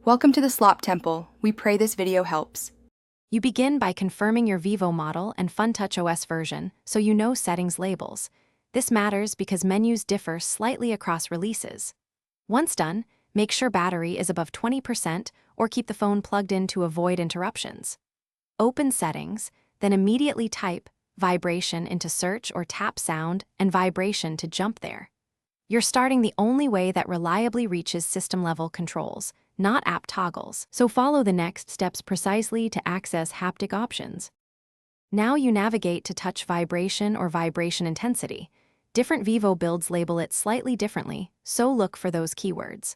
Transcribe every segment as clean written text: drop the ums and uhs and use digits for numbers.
Welcome to the Slop Temple. We pray this video helps. You begin by confirming your Vivo model and FunTouch OS version so you know settings labels. This matters because menus differ slightly across releases. Once done, make sure battery is above 20% or keep the phone plugged in to avoid interruptions. Open Settings, then immediately type vibration into search or tap sound and vibration to jump there. You're starting the only way that reliably reaches system-level controls, not app toggles, so follow the next steps precisely to access haptic options. Now you navigate to touch vibration or vibration intensity. Different Vivo builds label it slightly differently, so look for those keywords.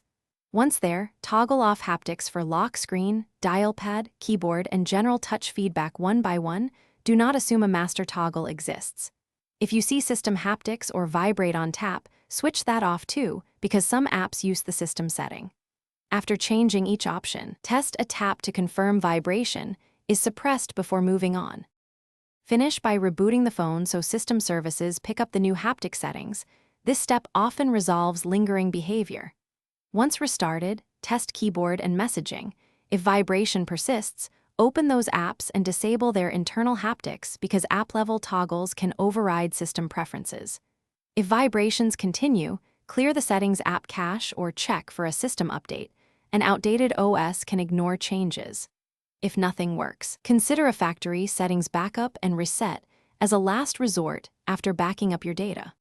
Once there, toggle off haptics for lock screen, dial pad, keyboard, and general touch feedback one by one. Do not assume a master toggle exists. If you see system haptics or vibrate on tap, switch that off too, because some apps use the system setting. After changing each option, test a tap to confirm vibration is suppressed before moving on. Finish by rebooting the phone so system services pick up the new haptic settings. This step often resolves lingering behavior. Once restarted, test keyboard and messaging. If vibration persists, open those apps and disable their internal haptics because app-level toggles can override system preferences. If vibrations continue, clear the settings app cache or check for a system update. An outdated OS can ignore changes. If nothing works, consider a factory settings backup and reset as a last resort after backing up your data.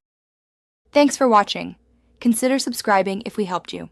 Thanks for watching. Consider subscribing if we helped you.